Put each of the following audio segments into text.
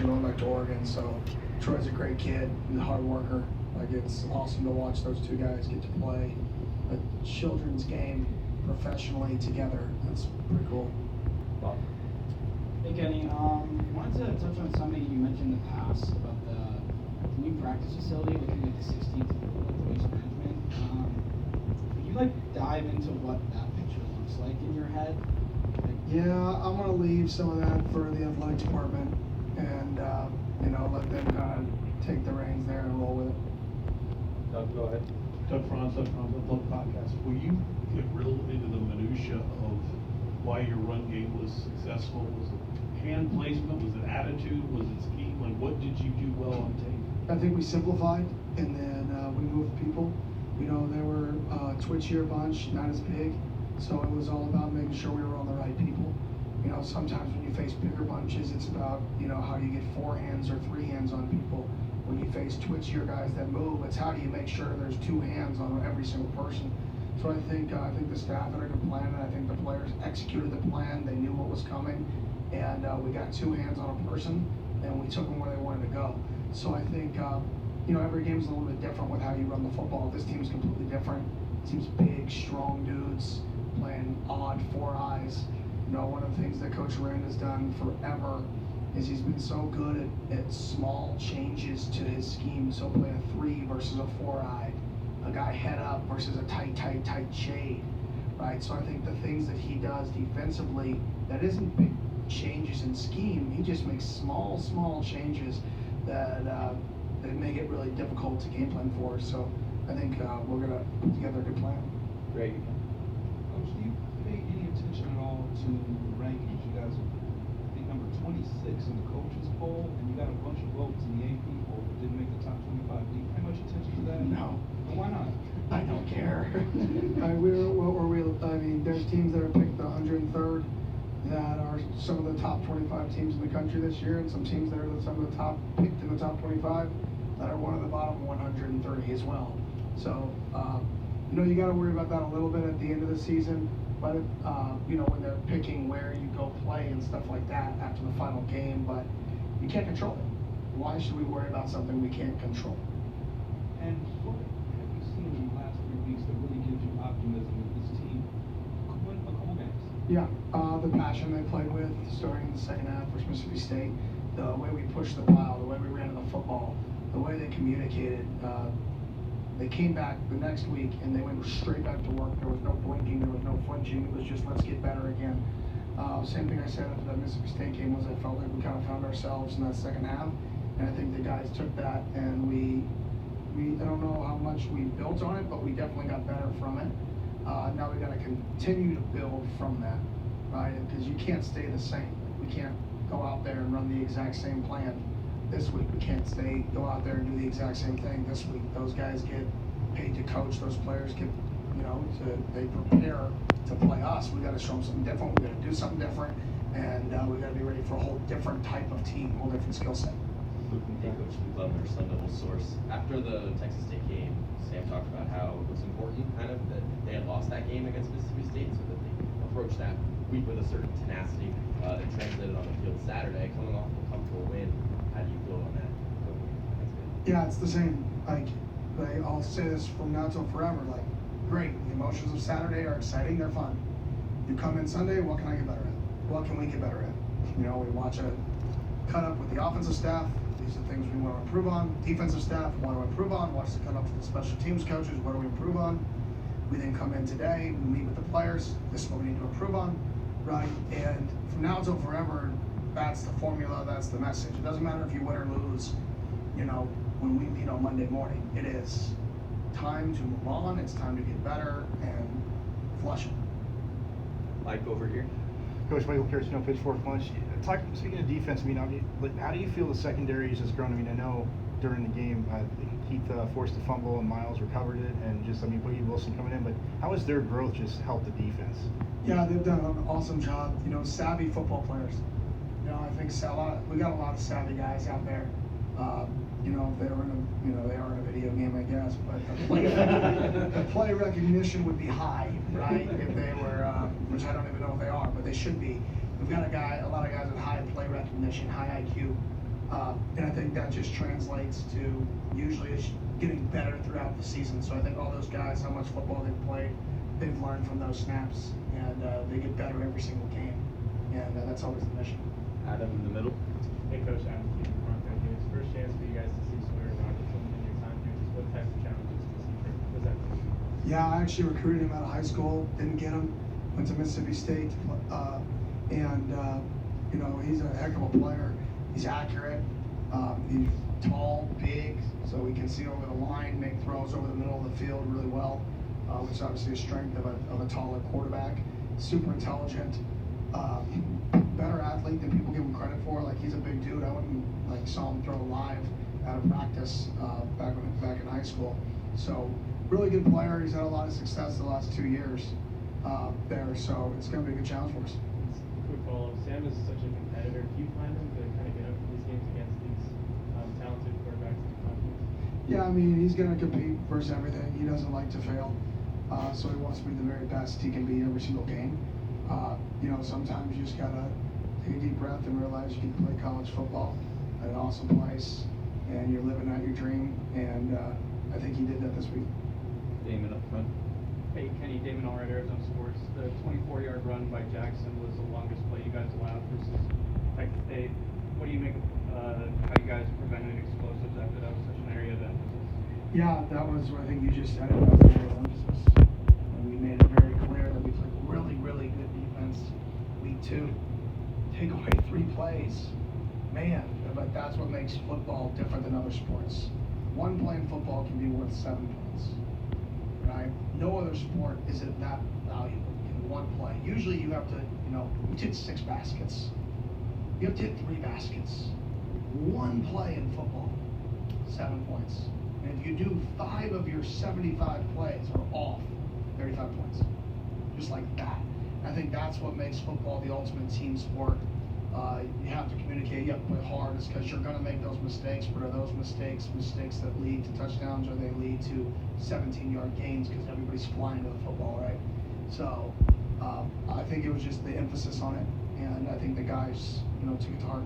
decision going back to Oregon. So Troy's a great kid, he's a hard worker. Like, it's awesome to watch those two guys get to play a children's game professionally together. That's pretty cool. Bob? Hey Kenny, wanted to touch on something you mentioned in the past about the new practice facility looking at the 16th with waste management. Could you dive into what that picture looks like in your head? Yeah, I'm gonna leave some of that for the athletic department and let them kind of take the reins there and roll with it. Doug, go ahead. Doug Franz from the Plug Podcast. Will you get real into the minutia of why your run game was successful? Was it hand placement? Was it attitude? Was it scheme? Like, what did you do well on tape? I think we simplified, and then we moved people. They were twitchier bunch, not as big, so it was all about making sure we were on the right people. Sometimes when you face bigger bunches, it's about how do you get 4 hands or 3 hands on people. When you face twitchier guys that move, it's how do you make sure there's 2 hands on every single person. So I think the staff had a good plan, and I think the players executed the plan. They knew what was coming, and we got 2 hands on a person, and we took them where they wanted to go. So I think every game's a little bit different with how you run the football. This team's completely different. It seems big, strong dudes playing odd 4 eyes. One of the things that Coach Rand has done forever is he's been so good at small changes to his scheme. So play a 3 versus a 4-eye, a guy head up versus a tight shade, right? So I think the things that he does defensively, that isn't big changes in scheme. He just makes small changes that make it really difficult to game plan for. So I think we're gonna put together a good plan. Greg? Coach, do you pay any attention at all to the rankings? You guys are, I think, number 26 in the coaches poll, and you got a bunch of votes in the AP poll that didn't make the top 25. Do you pay much attention to that? No. And why not? I don't care. There's teams that are picked the 103rd that are some of the top 25 teams in the country this year, and some teams that are some of the top picked in the top 25 that are one of the bottom 130 as well. So, you got to worry about that a little bit at the end of the season. But when they're picking where you go play and stuff like that after the final game, but you can't control it. Why should we worry about something we can't control? And what have you seen in the last 3 weeks that really gives you optimism that this team could win a couple games? Yeah, the passion they played with starting in the second half for Mississippi State, the way we pushed the pile, the way we ran the football, the way they communicated. They came back the next week and they went straight back to work. There was no blinking, there was no flinching. It was just, let's get better again. Same thing I said after that Mississippi State game was I felt like we kind of found ourselves in that second half. And I think the guys took that and we I don't know how much we built on it, but we definitely got better from it. Now we got to continue to build from that, right? Because you can't stay the same. We can't go out there and run the exact same plan this week. We can't go out there and do the exact same thing this week. Those guys get paid to coach. Those players get, they prepare to play us. We got to show them something different. We got to do something different, and we got to be ready for a whole different type of team, whole different skill set. Hey, Coach Luke Levner, Sun Devil source. After the Texas State game, Sam talked about how it was important, kind of, that they had lost that game against Mississippi State, so that they approached that week with a certain tenacity that translated on the field Saturday. Coming off a comfortable win, how do you feel on that? Yeah, it's the same. I'll say this from now till forever. Great. The emotions of Saturday are exciting. They're fun. You come in Sunday. What can I get better at? What can we get better at? We watch a cut up with the offensive staff. These are things we want to improve on. Defensive staff want to improve on. Watch the cut up with the special teams coaches. What do we improve on? We then come in today. We meet with the players. This is what we need to improve on, right? And from now till forever, that's the formula. That's the message. It doesn't matter if you win or lose. When we meet on Monday morning, it is time to move on. It's time to get better and flush it. Mike, over here. Coach Michael Carrasino, Pitchfork Lunch. Speaking of defense, how do you feel the secondaries has grown? I know during the game, Heath forced a fumble and Miles recovered it, and Boogie Wilson coming in. But how has their growth just helped the defense? Yeah, they've done an awesome job. Savvy football players. I think we got a lot of savvy guys out there. If they were they are in a video game, I guess, but the play recognition would be high, right? If they were, which I don't even know if they are, but they should be. We've got a lot of guys with high play recognition, high IQ. And I think that just translates to usually it's getting better throughout the season. So I think all those guys, how much football they've played, they've learned from those snaps, and they get better every single game. And that's always the mission. Adam in the middle. Hey, Coach, Adam Stephen Bronco here. It's the first chance for you guys to see Sawyer Robertson in your time here. Just what types of challenges does he present to you? Yeah, I actually recruited him out of high school, didn't get him, went to Mississippi State, and you know, he's a heck of a player. He's accurate, he's tall, big, so he can see over the line, make throws over the middle of the field really well, which is obviously a strength of a taller quarterback. Super intelligent, better athlete than people give him credit for. Like, he's a big dude. I wouldn't saw him throw live out of practice back in high school. So really good player. He's had a lot of success the last 2 years there. So it's going to be a good challenge for us. Quick follow-up. Sam is such a competitor. Do you find him to kind of get up for these games against these talented quarterbacks and confidence? Yeah, I mean, he's going to compete versus everything. He doesn't like to fail. So he wants to be the very best he can be every single game. You know, sometimes you just got to take a deep breath and realize you can play college football at an awesome place, and you're living out your dream. And I think he did that this week. Damon up front. Hey, Kenny, Damon Allred, Arizona Sports. The 24-yard run by Jackson was the longest play you guys allowed versus Texas State. What do you make of how you guys prevented explosives after that was such an area of emphasis? Yeah, that was what I think you just said. That was the area of emphasis. And we made it very clear that we played really, really good defense week 2. Take away 3 plays. Man, but that's what makes football different than other sports. 1 play in football can be worth 7 points. Right? No other sport is it that valuable in 1 play. Usually you have to, you know, you hit 6 baskets. You have to hit 3 baskets. 1 play in football, 7 points. And if you do 5 of your 75 plays are off, 35 points. Just like that. I think that's what makes football the ultimate team sport. You have to communicate, you have to play hard. It's because you're going to make those mistakes, but are those mistakes that lead to touchdowns, or they lead to 17-yard gains because everybody's flying to the football, right? So I think it was just the emphasis on it, and I think the guys, you know, took it to heart.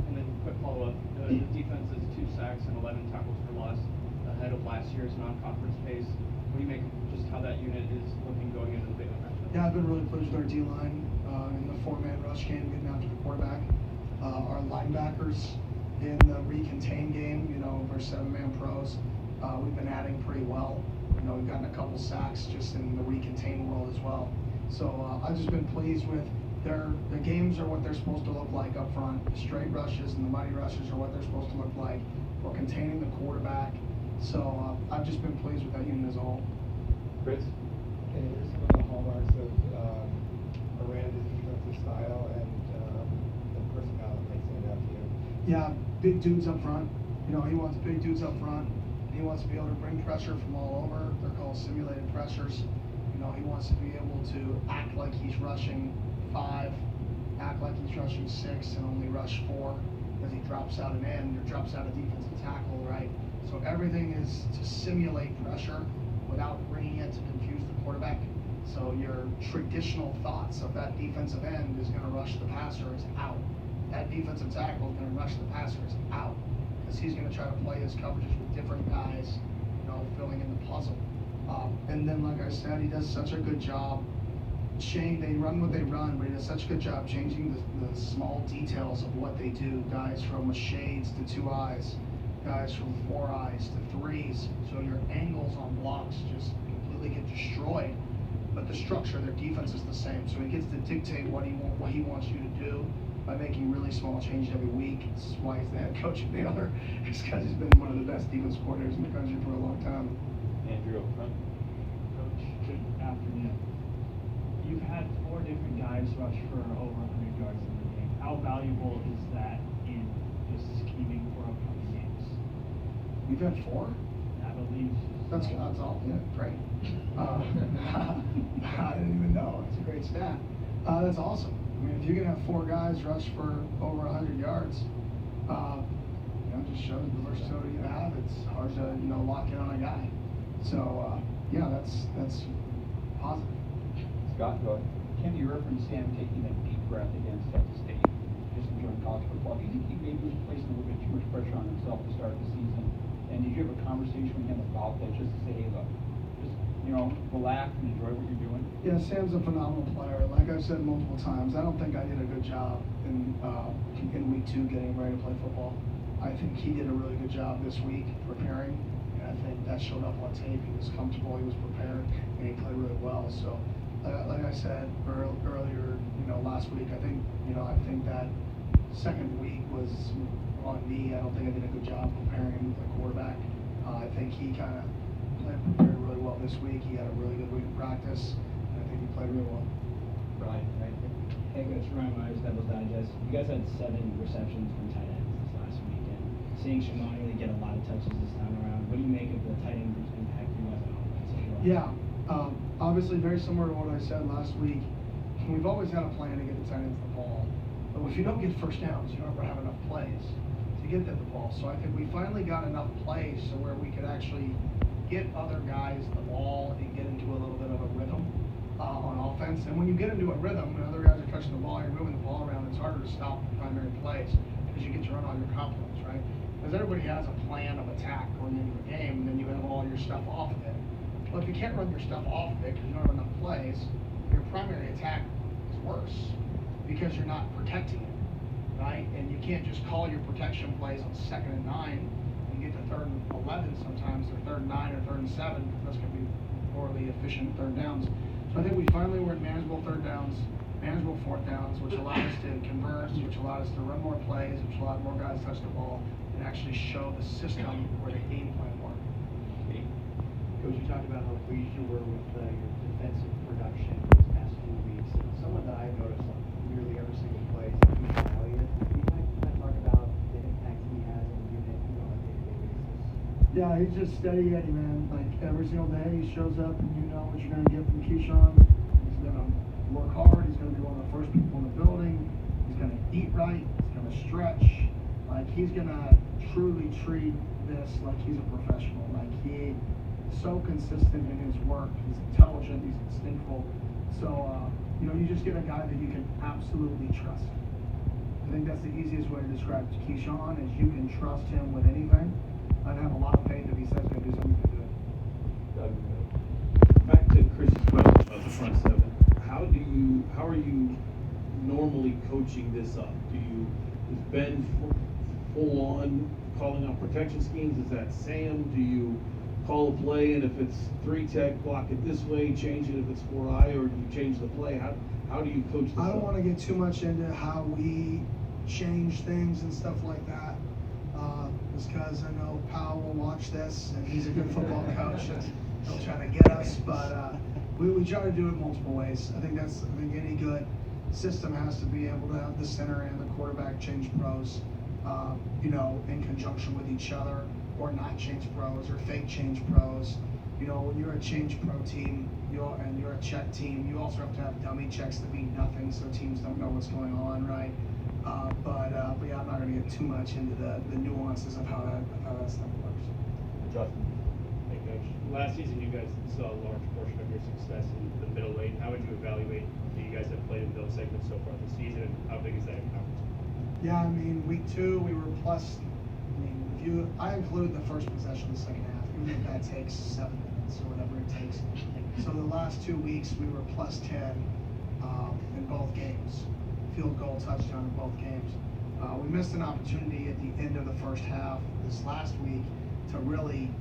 And then quick follow-up. The defense is 2 sacks and 11 tackles for loss ahead of last year's non-conference pace. What do you make of just how that unit is looking going into the Baylor matchup? Yeah, I've been really pleased with our D-line in the 4-man rush game, getting after the quarterback. Our linebackers in the re-contain game, you know, versus 7-man pros, we've been adding pretty well. You know, we've gotten a couple sacks just in the re-contain world as well. So I've just been pleased with the games are what they're supposed to look like up front. The straight rushes and the mighty rushes are what they're supposed to look like. We're containing the quarterback. So I've just been pleased with that unit as a whole. Chris. Okay, here's some of the hallmarks of Aranda's defensive style and the personality that stand out to you. Yeah, big dudes up front. You know, he wants big dudes up front. He wants to be able to bring pressure from all over. They're called simulated pressures. You know, he wants to be able to act like he's rushing 5, act like he's rushing 6, and only rush 4 because he drops out an end or drops out a defensive tackle, right? So everything is to simulate pressure without bringing it to confuse the quarterback. So your traditional thoughts of that defensive end is going to rush the passer is out. That defensive tackle is going to rush the passer is out because he's going to try to play his coverages with different guys, you know, filling in the puzzle. And then, like I said, he does such a good job. They run what they run, but he does such a good job changing the small details of what they do. Guys from shades to 2 eyes, guys from 4 eyes to 3s. So your angles on blocks just completely get destroyed. But the structure of their defense is the same. So he gets to dictate what he wants you to do by making really small changes every week. This is why he's the head coach at Baylor. It's because he's been one of the best defense coordinators in the country for a long time. Andrew up front. Coach, good afternoon. You've had 4 different guys rush for over 100 yards in the game. How valuable is that in just scheming for upcoming games? We've had 4? I believe. That's all. Yeah, great. I didn't even know. It's a great stat. That's awesome. I mean, if you can have 4 guys rush for over 100 yards, you know, it just shows the versatility you have. It's hard to, you know, lock in on a guy. So yeah, that's positive. Scott, go ahead. Ken, you referenced Sam taking that deep breath against Texas State just during college football. Do you think he maybe was placing a little bit too much start the season. And did you have a conversation with him about that, just to say, hey, look, just, relax and enjoy what you're doing? Yeah, Sam's a phenomenal player. Like I've said multiple times, I don't think I did a good job in week 2 getting ready to play football. I think he did a really good job this week preparing, and I think that showed up on tape. He was comfortable, he was prepared, and he played really well. So, like I said earlier, last week, I think that second week was on me. I don't think I did a good job preparing the quarterback. I think he kind of prepared really well this week. He had a really good week of practice, and I think he played really well. Right, right. Hey, Coach Ryan Myers, Devil's Digest. You guys had 7 receptions from tight ends this last week, and seeing Shimani get a lot of touches this time around, what do you make of the tight end group's impact you guys on offense? Yeah, obviously very similar to what I said last week. We've always had a plan to get the tight ends the ball, but if you don't get first downs, you don't ever have enough plays to get them the ball. So I think we finally got enough plays so where we could actually get other guys the ball and get into a little bit of a rhythm on offense. And when you get into a rhythm, when other guys are touching the ball, you're moving the ball around, it's harder to stop the primary plays because you get to run all your compliments, right? Because everybody has a plan of attack going into a game, and then you have all your stuff off of it. Well, if you can't run your stuff off of it because you don't have enough plays, your primary attack is worse because you're not protecting it, right? And you can't just call your protection plays on 2nd and 9 and get to 3rd and 11 sometimes, or 3rd and 9 or 3rd and 7. Those can be poorly efficient 3rd downs. So I think we finally were in manageable 3rd downs, manageable 4th downs, which allowed us to convert, which allowed us to run more plays, which allowed more guys to touch the ball and actually show the system where the game plan worked. Coach, you talked about how pleased you were with your defensive production these past few weeks. And someone that I've noticed on nearly every single play is Keyshawn Elliott. Can you kind of talk about the impact he has on the unit on a day-to-day basis? Yeah, he's just steady Eddie, man. Like every single day he shows up and you know what you're gonna get from Keyshawn. He's gonna work hard, he's gonna be one of the first people in the building, he's gonna eat right, he's gonna stretch. Like he's gonna truly treat this like he's a professional. Like he so consistent in his work, he's intelligent, he's instinctful. So you just get a guy that you can absolutely trust. I think that's the easiest way to describe Keyshawn is you can trust him with anything and have a lot of faith if he says he's gonna do something good. Back to Chris's question about the front 7. How are you normally coaching this up? Is Ben full on calling out protection schemes? Is that Sam? Do you call a play, and if it's 3 tech, block it this way, change it if it's 4-eye, or do you change the play? How do you coach this I don't up? want to get too much into how we change things and stuff like that, just because I know Powell will watch this, and he's a good football coach, and he'll try to get us, but we try to do it multiple ways. I think any good system has to be able to have the center and the quarterback change pros, in conjunction with each other, or not change pros, or fake change pros. When you're a change pro team, and you're a check team, you also have to have dummy checks that mean nothing, so teams don't know what's going on, right? But yeah, I'm not going to get too much into the nuances of how that stuff works. Justin. Hey, Coach. Last season, you guys saw a large portion of your success in the middle eight. How would you evaluate that you guys have played in those segments so far this season, and how big is that in conference? Yeah, week 2 we were plus. I include the first possession of the second half, even if that takes 7 minutes or whatever it takes. So the last 2 weeks we were plus 10 in both games, field goal, touchdown in both games. We missed an opportunity at the end of the first half this last week to really,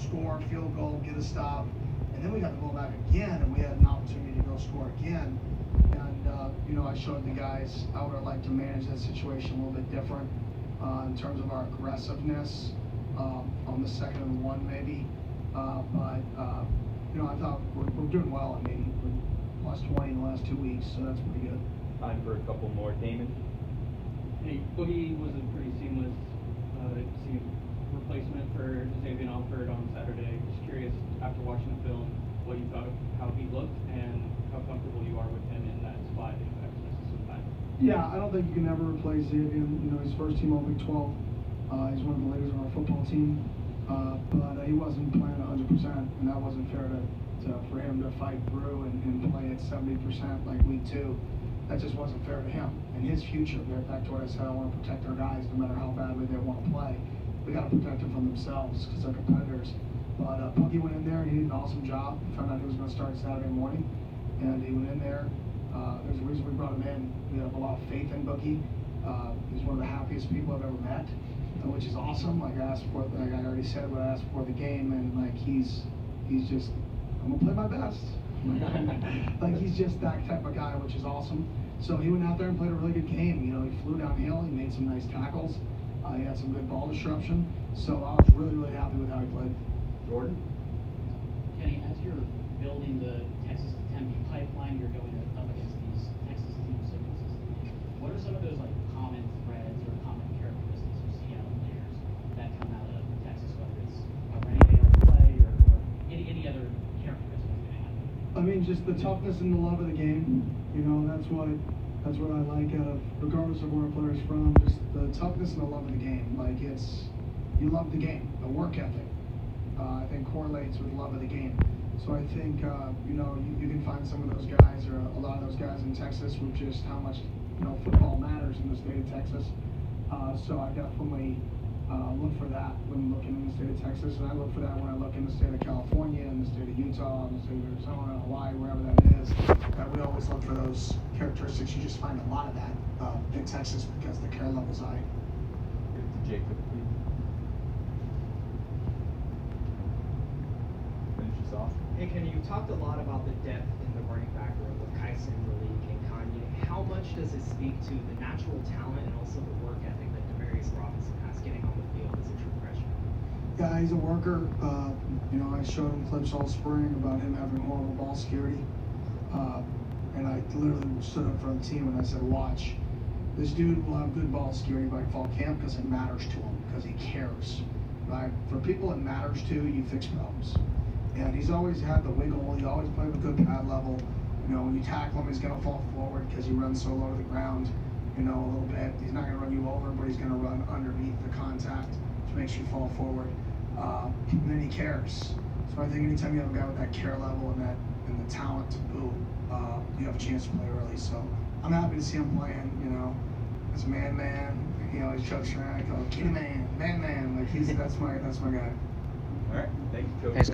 score a field goal, get a stop, and then we got the ball back again, and we had an opportunity to go score again. And I showed the guys how I would like to manage that situation a little bit different. In terms of our aggressiveness on the 2nd and 1 maybe, but I thought we're doing well. We're plus 20 in the last 2 weeks, so that's pretty good. Time for a couple more. Damon? Hey, Boogie was a pretty seamless replacement for Xavier Alford on Saturday. Just curious, after watching the film, what you thought of how he looked and how comfortable you are with him in that spot if you have to miss some time. Yeah, I don't think you can ever replace Xavier. He's first team All Big 12. He's one of the leaders on our football team, but he wasn't playing 100%, and that wasn't fair for him to fight through and play at 70% like week 2. that just wasn't fair to him and his future. Back to what I said, I want to protect our guys no matter how badly they want to play. We got to protect them from themselves because they're competitors. But Punky went in there and he did an awesome job. We found out he was going to start Saturday morning, and he went in there. There's a reason we brought him in. We have a lot of faith in Boogie. He's one of the happiest people I've ever met, which is awesome. Like I already said what I asked for the game, and like he's just, I'm gonna play my best. Like he's just that type of guy, which is awesome. So he went out there and played a really good game. You know, he flew downhill. He made some nice tackles. He had some good ball disruption. So I was really happy with how he played. Jordan? Kenny, as you're building the Texas to Tempe pipeline, you're going up against these Texas teams so consistently. What are some of those like common threads or common characteristics you see out of players that come out of Texas, whether it's a running day on play or any other characteristics they have? I mean, just the toughness and the love of the game. You know, that's what I like out of, regardless of where a player's from, just the toughness and the love of the game. Like you love the game, the work ethic. I think correlates with love of the game. So I think, you know, you can find some of those guys or a lot of those guys in Texas with just how much, you know, football matters in the state of Texas. So I definitely look for that when looking in the state of Texas, and I look for that when I look in the state of California, in the state of Utah, in the state of Arizona, Hawaii, wherever that is. We always look for those characteristics. You just find a lot of that in Texas because the care level's high. Jacob, please. Finish us off. Hey, Kenny, you talked a lot about the depth in the running back room with Kyson, Malik, and Kanye. How much does it speak to the natural talent and also the work ethic that Demarius Robinson has getting on the field as a true freshman? Yeah, he's a worker. You know, I showed him clips all spring about him having horrible ball security. And I literally stood up in front of the team and I said, watch, this dude will have good ball security by fall camp because it matters to him, because he cares. Right? For people it matters to, you fix problems. And he's always had the wiggle. He always played with good pad level. You know, when you tackle him, he's going to fall forward because he runs so low to the ground, you know, a little bit. He's not going to run you over, but he's going to run underneath the contact, which makes you fall forward. And then he cares. So I think anytime you have a guy with that care level and the talent to boot, you have a chance to play early. So I'm happy to see him playing, you know, as a man. You know, he jokes around, I call him kitty man, man. Like that's my guy. All right, thank you, Coach. Thanks, Coach.